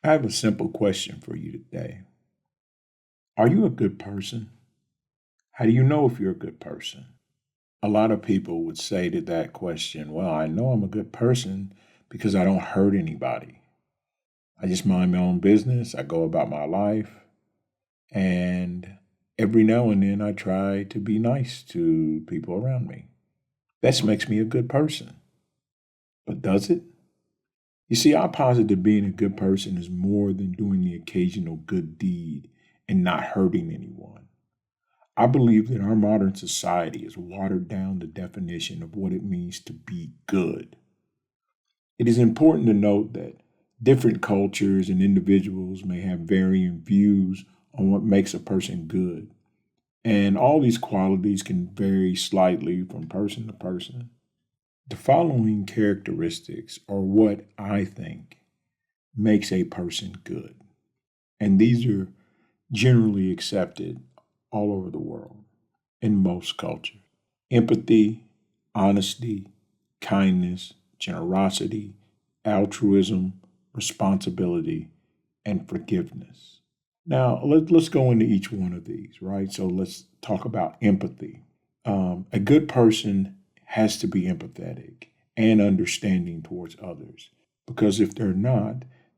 I have a simple question for you today. Are you a good person? How do you know if you're a good person? A lot of people would say to that question, well, I know I'm a good person because I don't hurt anybody. I just mind my own business. I go about my life. And every now and then I try to be nice to people around me. That makes me a good person. But does it? You see, I posit that being a good person is more than doing the occasional good deed and not hurting anyone. I believe that our modern society has watered down the definition of what it means to be good. It is important to note that different cultures and individuals may have varying views on what makes a person good, and all these qualities can vary slightly from person to person. The following characteristics are what I think makes a person good, and these are generally accepted all over the world in most cultures: empathy, honesty, kindness, generosity, altruism, responsibility, and forgiveness. Now, let's go into each one of these, right? So let's talk about empathy. A good person has to be empathetic and understanding towards others, because if they're not,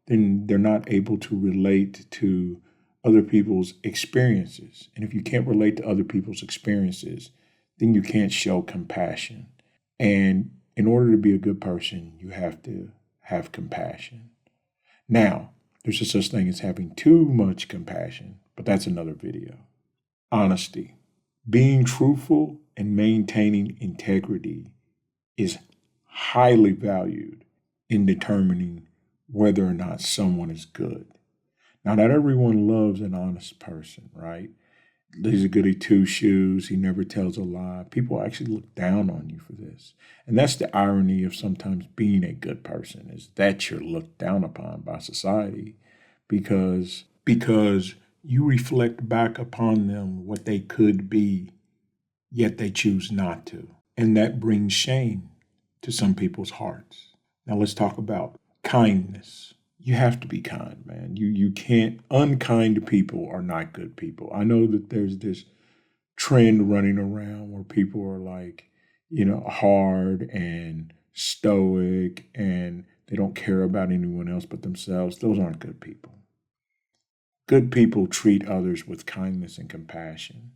then they're not able to relate to other people's experiences. And if you can't relate to other people's experiences, then you can't show compassion. And in order to be a good person, you have to have compassion. Now, there's a such thing as having too much compassion, but that's another video. Honesty. Being truthful and maintaining integrity is highly valued in determining whether or not someone is good. Now, not everyone loves an honest person, right? He's a goody two shoes. He never tells a lie. People actually look down on you for this. And that's the irony of sometimes being a good person, is that you're looked down upon by society because you reflect back upon them what they could be, yet they choose not to. And that brings shame to some people's hearts. Now let's talk about kindness. You have to be kind, man. You can't. Unkind people are not good people. I know that there's this trend running around where people are like, hard and stoic and they don't care about anyone else but themselves. Those aren't good people. Good people treat others with kindness and compassion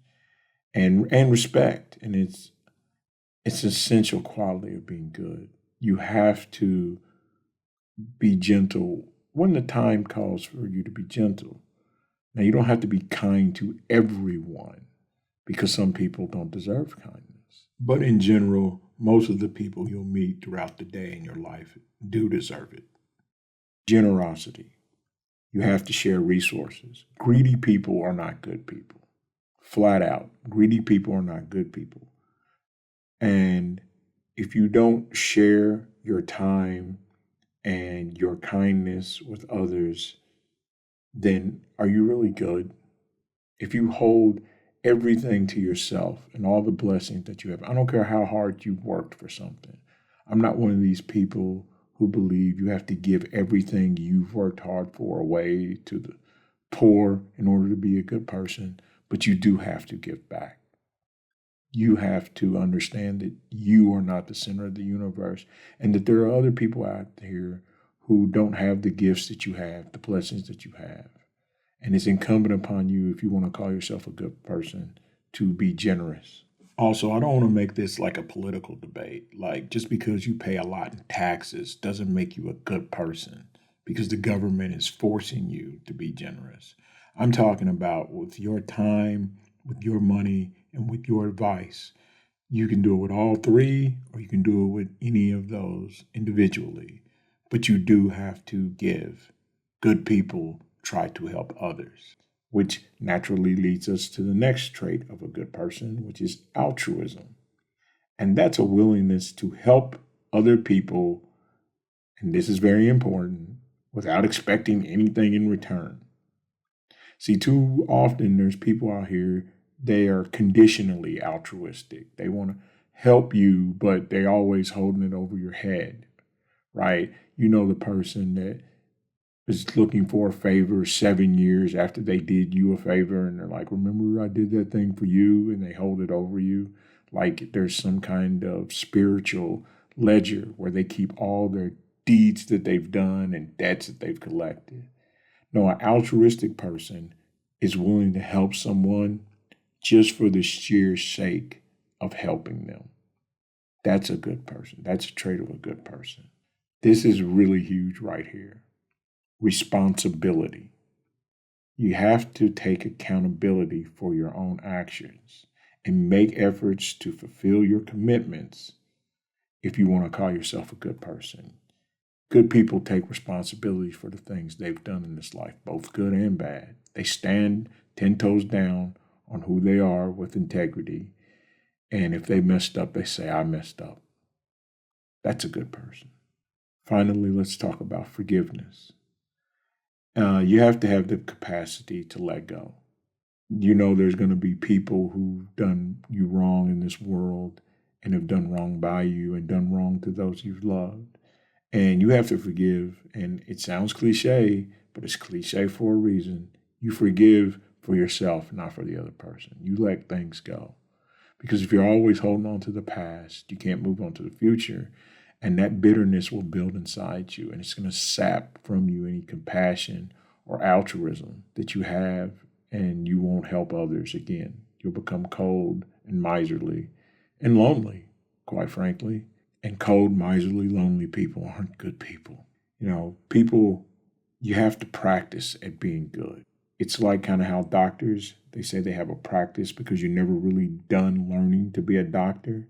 and respect. And it's an essential quality of being good. You have to be gentle when the time calls for you to be gentle. Now, you don't have to be kind to everyone because some people don't deserve kindness. But in general, most of the people you'll meet throughout the day in your life do deserve it. Generosity. You have to share resources. Greedy people are not good people. Flat out, greedy people are not good people. And if you don't share your time and your kindness with others, then are you really good? If you hold everything to yourself and all the blessings that you have, I don't care how hard you've worked for something. I'm not one of these people who believe you have to give everything you've worked hard for away to the poor in order to be a good person, but you do have to give back. You have to understand that you are not the center of the universe and that there are other people out here who don't have the gifts that you have, the blessings that you have. And it's incumbent upon you, if you want to call yourself a good person, to be generous. Also, I don't want to make this like a political debate. Like, just because you pay a lot in taxes doesn't make you a good person because the government is forcing you to be generous. I'm talking about with your time, with your money, and with your advice. You can do it with all three, or you can do it with any of those individually. But you do have to give. Good people try to help others, which naturally leads us to the next trait of a good person, which is altruism. And that's a willingness to help other people, and this is very important, without expecting anything in return. See, too often there's people out here, they are conditionally altruistic. They want to help you, but they always holding it over your head, right? You know, the person that is looking for a favor 7 years after they did you a favor, and they're like, remember I did that thing for you, and they hold it over you like there's some kind of spiritual ledger where they keep all their deeds that they've done and debts that they've collected. No, an altruistic person is willing to help someone just for the sheer sake of helping them. That's a good person. That's a trait of a good person. This is really huge right here. Responsibility. You have to take accountability for your own actions and make efforts to fulfill your commitments if you want to call yourself a good person. Good people take responsibility for the things they've done in this life, both good and bad. They stand 10 toes down on who they are with integrity. And if they messed up, they say, I messed up. That's a good person. Finally, let's talk about forgiveness. You have to have the capacity to let go. You know there's going to be people who've done you wrong in this world and have done wrong by you and done wrong to those you've loved. And you have to forgive. And it sounds cliche, but it's cliche for a reason. You forgive for yourself, not for the other person. You let things go. Because if you're always holding on to the past, you can't move on to the future. And that bitterness will build inside you. And it's going to sap from you any compassion or altruism that you have. And you won't help others again. You'll become cold and miserly and lonely, quite frankly. And cold, miserly, lonely people aren't good people. You know, people, you have to practice at being good. It's like kind of how doctors, they say they have a practice because you're never really done learning to be a doctor.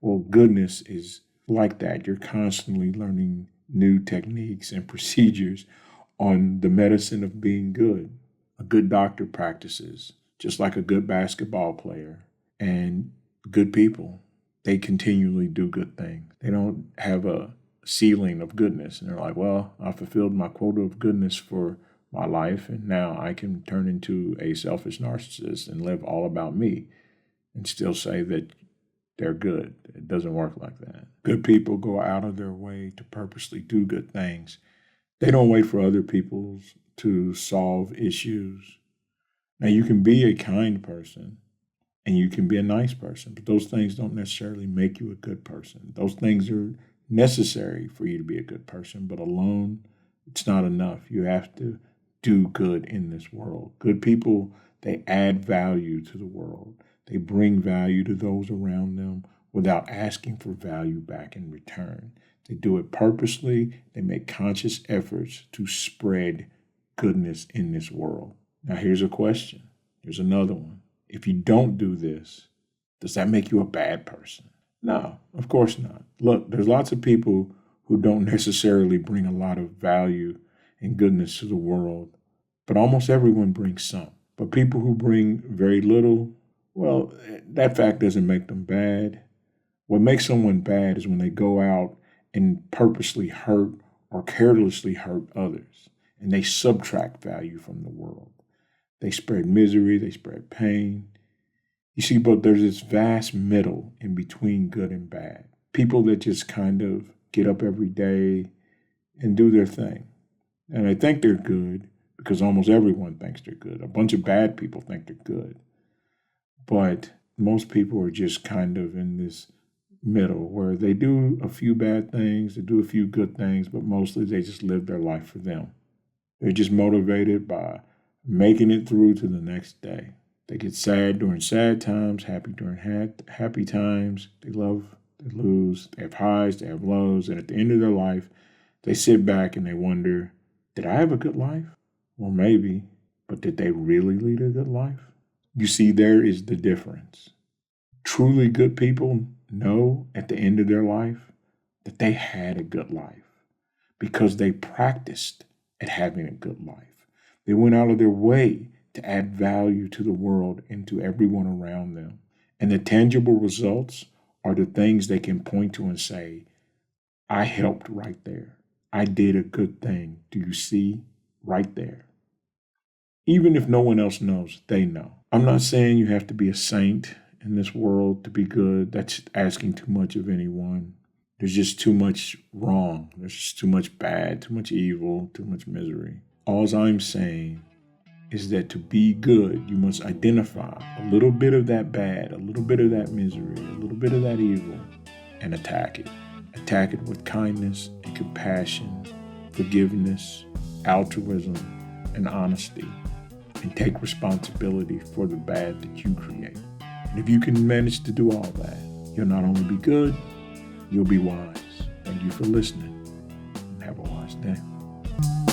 Well, goodness is like that. You're constantly learning new techniques and procedures on the medicine of being good. A good doctor practices just like a good basketball player. And good people, they continually do good things. They don't have a ceiling of goodness. And they're like, well, I fulfilled my quota of goodness for my life, and now I can turn into a selfish narcissist and live all about me and still say that they're good. It doesn't work like that. Good people go out of their way to purposely do good things. They don't wait for other people to solve issues. Now, you can be a kind person and you can be a nice person, but those things don't necessarily make you a good person. Those things are necessary for you to be a good person, but alone, it's not enough. You have to do good in this world. Good people, they add value to the world. They bring value to those around them without asking for value back in return. They do it purposely. They make conscious efforts to spread goodness in this world. Now, here's a question. Here's another one. If you don't do this, does that make you a bad person? No, of course not. Look, there's lots of people who don't necessarily bring a lot of value and goodness to the world, but almost everyone brings some. But people who bring very little, well, that fact doesn't make them bad. What makes someone bad is when they go out and purposely hurt or carelessly hurt others, and they subtract value from the world. They spread misery, they spread pain. You see, but there's this vast middle in between good and bad. People that just kind of get up every day and do their thing. And they think they're good because almost everyone thinks they're good. A bunch of bad people think they're good. But most people are just kind of in this middle where they do a few bad things, they do a few good things, but mostly they just live their life for them. They're just motivated by making it through to the next day. They get sad during sad times, happy during happy times. They love, they lose, they have highs, they have lows. And at the end of their life, they sit back and they wonder, did I have a good life? Well, maybe, but did they really lead a good life? You see, there is the difference. Truly good people know at the end of their life that they had a good life because they practiced at having a good life. They went out of their way to add value to the world and to everyone around them. And the tangible results are the things they can point to and say, I helped right there. I did a good thing. Do you see? Right there. Even if no one else knows, they know. I'm not saying you have to be a saint in this world to be good. That's asking too much of anyone. There's just too much wrong. There's just too much bad, too much evil, too much misery. All I'm saying is that to be good, you must identify a little bit of that bad, a little bit of that misery, a little bit of that evil, and attack it. Attack it with kindness and compassion, forgiveness, altruism, and honesty, and take responsibility for the bad that you create. And if you can manage to do all that, you'll not only be good, you'll be wise. Thank you for listening, and have a wise day.